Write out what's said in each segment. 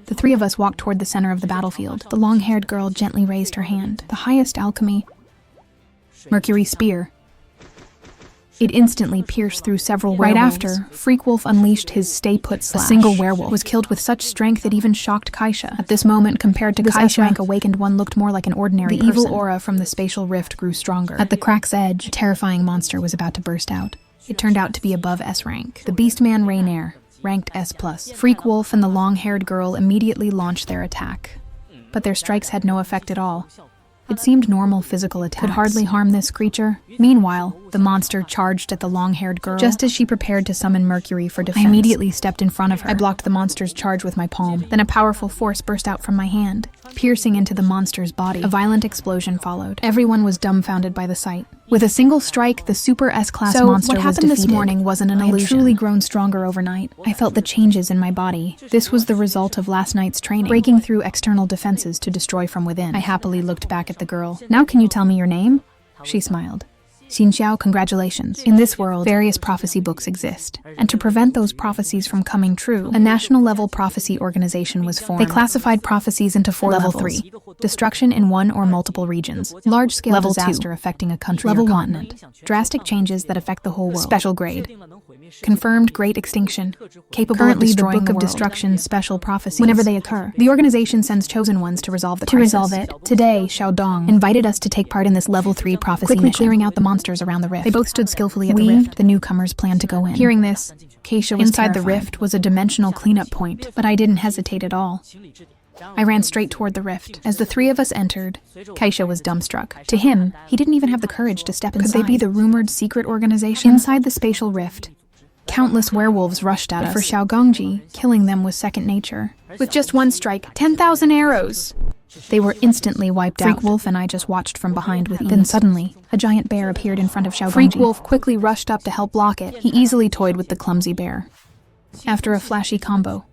The three of us walked toward the center of the battlefield. The long-haired girl gently raised her hand. The highest alchemy. Mercury spear. It instantly pierced through several werewolves. Right after, Freak Wolf unleashed his stay-put slash. A single werewolf was killed with such strength it even shocked Kaisha. At this moment, compared to Kaisha, rank awakened one looked more like an ordinary person. The evil aura from the spatial rift grew stronger. At the crack's edge, a terrifying monster was about to burst out. It turned out to be above S rank. The Beastman Rainair, ranked S+. Freak Wolf and the long-haired girl immediately launched their attack. But their strikes had no effect at all. It seemed normal physical attacks could hardly harm this creature. Meanwhile, the monster charged at the long-haired girl. Just as she prepared to summon Mercury for defense, I immediately stepped in front of her. I blocked the monster's charge with my palm. Then a powerful force burst out from my hand, piercing into the monster's body. A violent explosion followed. Everyone was dumbfounded by the sight. With a single strike, the super S-class monster was defeated. What happened this morning wasn't an illusion. I had truly grown stronger overnight. I felt the changes in my body. This was the result of last night's training, breaking through external defenses to destroy from within. I happily looked back at the girl. Now can you tell me your name? She smiled. Xin Xiao, congratulations. In this world, various prophecy books exist. And to prevent those prophecies from coming true, a national-level prophecy organization was formed. They classified prophecies into 4 levels. Level 3, destruction in one or multiple regions. Large-scale disaster 2, affecting a country or continent. Drastic changes that affect the whole world. Special grade. Confirmed great extinction. Capable currently of destroying the Book of Destruction special prophecies. Whenever they occur, the organization sends chosen ones to resolve the crisis. To resolve it, today, Xiaodong invited us to take part in this level 3 prophecy mission, clearing out the monsters around the rift. They both stood skillfully at the rift. The newcomers planned to go in. Hearing this, Kaisha was inside terrified. The rift was a dimensional cleanup point, but I didn't hesitate at all. I ran straight toward the rift. As the three of us entered, Kaisha was dumbstruck. To him, he didn't even have the courage to step inside. Could they be the rumored secret organization? Inside the spatial rift, countless werewolves rushed at us. For Xiaogongji, killing them was second nature. With just one strike, 10,000 arrows! They were instantly wiped out. Freak Wolf and I just watched from behind with ease. Then suddenly, a giant bear appeared in front of Xiaogongji. Freak Wolf quickly rushed up to help block it. He easily toyed with the clumsy bear. After a flashy combo,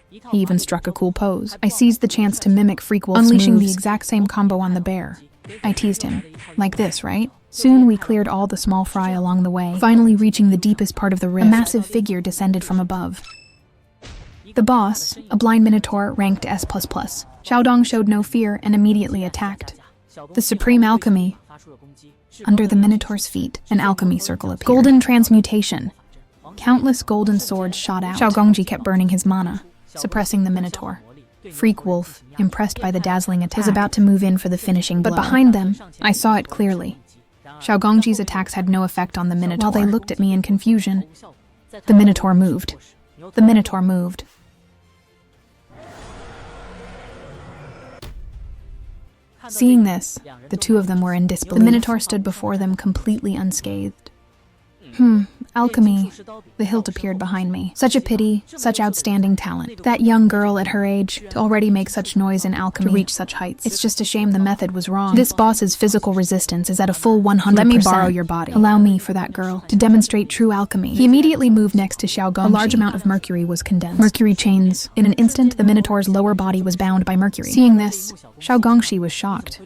he even struck a cool pose. I seized the chance to mimic Freak Wolf's unleashing moves, the exact same combo on the bear. I teased him. Like this, right? Soon we cleared all the small fry along the way, finally reaching the deepest part of the rift. A massive figure descended from above. The boss, a blind minotaur ranked S++. Xiaodong showed no fear and immediately attacked. The supreme alchemy. Under the minotaur's feet, an alchemy circle appeared. Golden transmutation. Countless golden swords shot out. Xiaogongji kept burning his mana, suppressing the minotaur. Freak Wolf, impressed by the dazzling attack, was about to move in for the finishing blow. But behind them, I saw it clearly. Xiaogongji's attacks had no effect on the minotaur. While they looked at me in confusion, the minotaur moved. The minotaur moved. Seeing this, the two of them were in disbelief. The minotaur stood before them completely unscathed. Alchemy. The hilt appeared behind me. Such a pity, such outstanding talent. That young girl at her age to already make such noise in alchemy, to reach such heights. It's just a shame the method was wrong. This boss's physical resistance is at a full 100%. Let me borrow your body. Allow me for that girl to demonstrate true alchemy. He immediately moved next to Xiaogongji. A large amount of mercury was condensed. Mercury chains. In an instant, the minotaur's lower body was bound by mercury. Seeing this, Xiaogongji was shocked.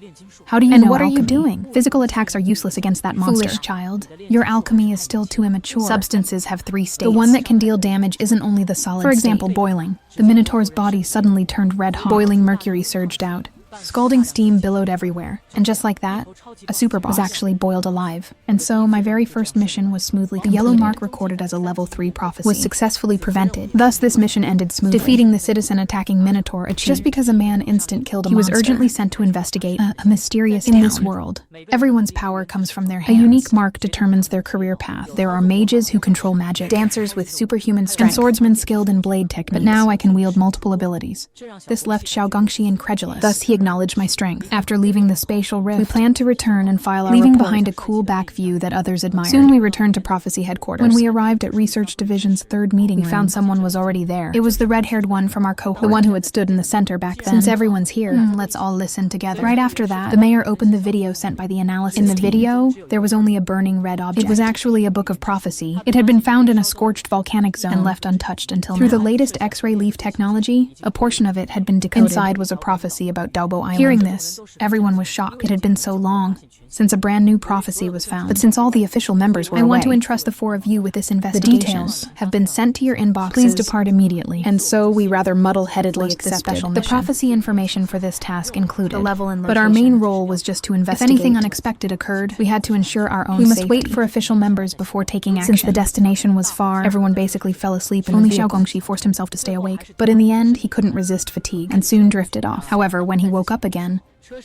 How do you know what alchemy? Are you doing? Physical attacks are useless against that monster. Foolish child. Your alchemy is still too immature. Substances have 3 states. The one that can deal damage isn't only the solid state. For example, boiling. The minotaur's body suddenly turned red hot. Boiling mercury surged out. Scalding steam billowed everywhere. And just like that, a super boss was actually boiled alive. And so my very first mission was smoothly completed. The yellow mark recorded as a level 3 prophecy was successfully prevented. Thus this mission ended smoothly. Defeating the citizen attacking minotaur achieved. Just because a man instant killed a monster. He was urgently sent to investigate a mysterious town. In this world, everyone's power comes from their hands. A unique mark determines their career path. There are mages who control magic, dancers with superhuman strength, and swordsmen skilled in blade techniques. But now I can wield multiple abilities. This left Xiaogongji incredulous. Thus he acknowledged my strength. After leaving the spatial rift, we planned to return and file our leaving report, behind a cool back view that others admired. Soon we returned to Prophecy headquarters. When we arrived at Research Division's 3rd meeting room, we found someone was already there. It was the red-haired one from our cohort, the one who had stood in the center back then. Since everyone's here, let's all listen together. Right after that, the mayor opened the video sent by the analysis team. In the video, there was only a burning red object. It was actually a book of prophecy. It had been found in a scorched volcanic zone and left untouched until now. Through the latest X-ray leaf technology, a portion of it had been decoded. Inside was a prophecy about Dao Bonobo Island. Hearing this, everyone was shocked. It had been so long since a brand new prophecy was found. But since all the official members were away, I want to entrust the 4 of you with this investigation. The details have been sent to your inboxes. Please depart immediately. And so we rather muddle-headedly accepted. The prophecy information for this task included the level and location. But our main role was just to investigate. If anything unexpected occurred, we had to ensure our own safety. We must wait for official members before taking action. Since the destination was far, everyone basically fell asleep in the vehicle. Only Xiao Gongxi forced himself to stay awake. But in the end, he couldn't resist fatigue and soon drifted off. However, when he woke up again,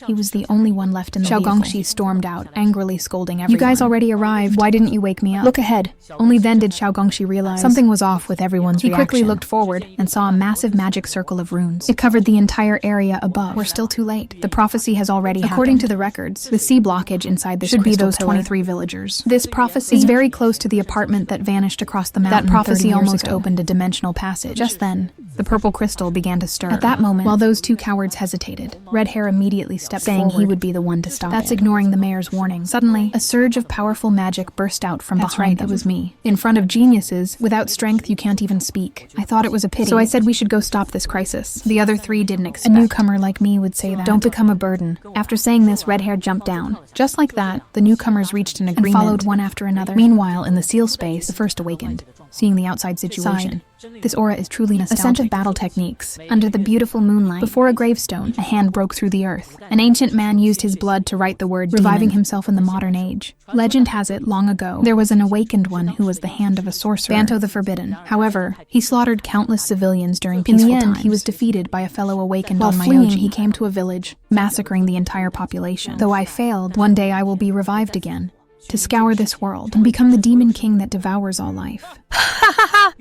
he was the only one left in the vehicle. Xiao Gongxi stormed out, angrily scolding everyone. You guys already arrived. Why didn't you wake me up? Look ahead. Only then did Xiao Gongxi realize something was off with everyone's reaction. He quickly looked forward and saw a massive magic circle of runes. It covered the entire area above. We're still too late. The prophecy has already happened. According to the records, the sea blockage inside this should be those 23 villagers. This prophecy is very close to the apartment that vanished across the mountain. That prophecy almost opened a dimensional passage. Just then, the purple crystal began to stir. At that moment, while those 2 cowards hesitated, Red Hair immediately stepped forward, saying he would be the one to stop That's it. Ignoring the mayor's warning. Suddenly, a surge of powerful magic burst out from behind them. It was me. In front of geniuses, without strength you can't even speak. I thought it was a pity, so I said we should go stop this crisis. The other 3 didn't expect. A newcomer like me would say that. Don't become a burden. After saying this, Red Hair jumped down. Just like that, the newcomers reached an agreement and followed one after another. Meanwhile, in the seal space, the first awakened, seeing the outside situation. This aura is truly nostalgic. A scent of battle techniques. Under the beautiful moonlight, before a gravestone, a hand broke through the earth. An ancient man used his blood to write the word reviving himself in the modern age. Legend has it, long ago, there was an awakened one who was the hand of a sorcerer, Banto the Forbidden. However, he slaughtered countless civilians during peaceful times. In the end, he was defeated by a fellow awakened on my fleeing, he came to a village, massacring the entire population. Though I failed, one day I will be revived again, to scour this world and become the demon king that devours all life.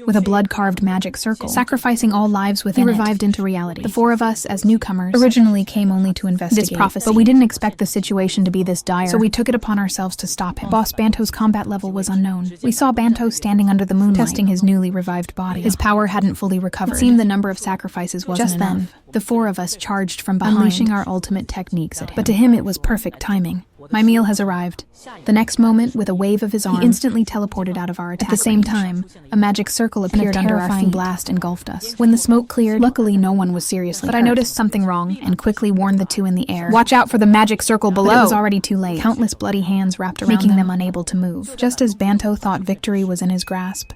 With a blood-carved magic circle, sacrificing all lives within it, revived into reality. The 4 of us, as newcomers, originally came only to investigate this prophecy, but we didn't expect the situation to be this dire, so we took it upon ourselves to stop him. Boss Banto's combat level was unknown. We saw Banto standing under the moonlight, testing his newly revived body. His power hadn't fully recovered. It seemed the number of sacrifices wasn't enough. Just then, the 4 of us charged from behind, unleashing our ultimate techniques at him. But to him it was perfect timing. My meal has arrived. The next moment, with a wave of his arm, he instantly teleported out of our attack. At the same time, a magic circle appeared under our feet. Blast engulfed us. When the smoke cleared, luckily no one was seriously hurt. But I noticed something wrong and quickly warned the 2 in the air. Watch out for the magic circle below! But it was already too late. Countless bloody hands wrapped around making them unable to move. Just as Banto thought victory was in his grasp,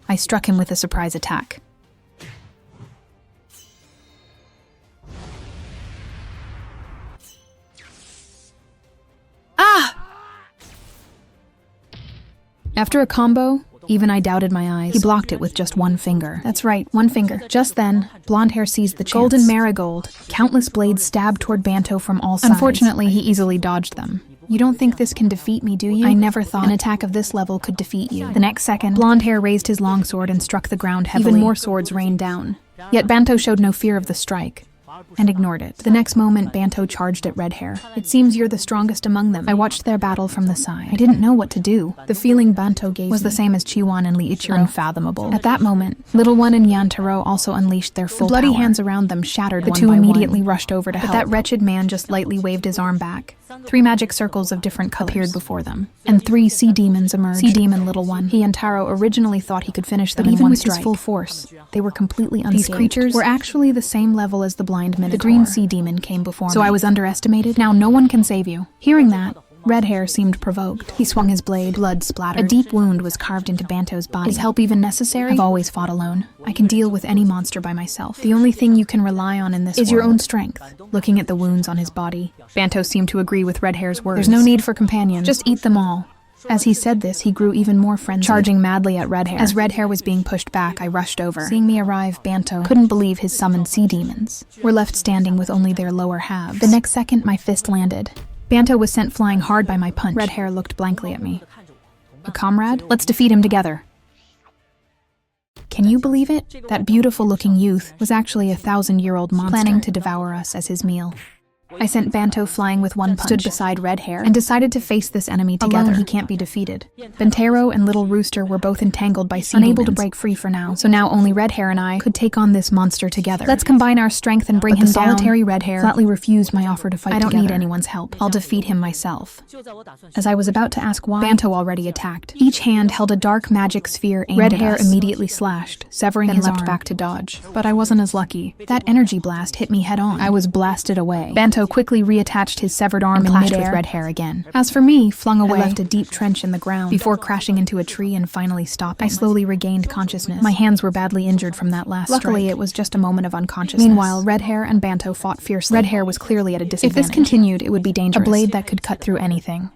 I struck him with a surprise attack. After a combo, even I doubted my eyes. He blocked it with just 1 finger. That's right, 1 finger. Just then, Blonde Hair seized the chance. Golden Marigold. Countless blades stabbed toward Banto from all sides. Unfortunately, he easily dodged them. You don't think this can defeat me, do you? I never thought an attack of this level could defeat you. The next second, Blonde Hair raised his longsword and struck the ground heavily. Even more swords rained down. Yet Banto showed no fear of the strike and ignored it. The next moment, Banto charged at Red Hair. It seems you're the strongest among them. I watched their battle from the side. I didn't know what to do. The feeling Banto gave was the same as Chiwan and Liichiro. Unfathomable. At that moment, Little One and Yantaro also unleashed their full bloody hands around them shattered. The 2 immediately rushed over to help. But that wretched man just lightly waved his arm back. 3 magic circles of different colors appeared before them, and 3 sea demons emerged. Sea demon Little One. He and Taro originally thought he could finish them in one strike. Even with his full force, they were completely unscathed. These creatures were actually the same level as the blind minotaur. The green sea demon came before me. So I was underestimated? Now no one can save you. Hearing that, Red Hair seemed provoked. He swung his blade. Blood splattered. A deep wound was carved into Banto's body. Is help even necessary? I've always fought alone. I can deal with any monster by myself. The only thing you can rely on in this is your own strength. Looking at the wounds on his body, Banto seemed to agree with Red Hair's words. There's no need for companions. Just eat them all. As he said this, he grew even more frenzied, charging madly at Red Hair. As Red Hair was being pushed back, I rushed over. Seeing me arrive, Banto couldn't believe his summoned sea demons were left standing with only their lower halves. The next second, my fist landed. Banto was sent flying hard by my punch. Red Hair looked blankly at me. A comrade? Let's defeat him together. Can you believe it? That beautiful-looking youth was actually a 1,000-year-old monster planning to devour us as his meal. I sent Banto flying with one punch, stood beside Red Hair, and decided to face this enemy together. Alone, he can't be defeated. Bentero and Little Rooster were both entangled by sea unable to break free for now, so now only Red Hair and I could take on this monster together. Let's combine our strength and bring him down. Solitary Red Hair flatly refused my offer to fight together. I don't need anyone's help. I'll defeat him myself. As I was about to ask why, Banto already attacked. Each hand held a dark magic sphere aimed at us. Red Hair immediately slashed, severing his arm. Leapt back to dodge. But I wasn't as lucky. That energy blast hit me head on. I was blasted away. Banto quickly reattached his severed arm and clashed with Red Hair again. As for me, flung away, I left a deep trench in the ground before crashing into a tree and finally stopping. I slowly regained consciousness. My hands were badly injured from that last strike. Luckily, it was just a moment of unconsciousness. Meanwhile, Red Hair and Banto fought fiercely. Red Hair was clearly at a disadvantage. If this continued, it would be dangerous. A blade that could cut through anything.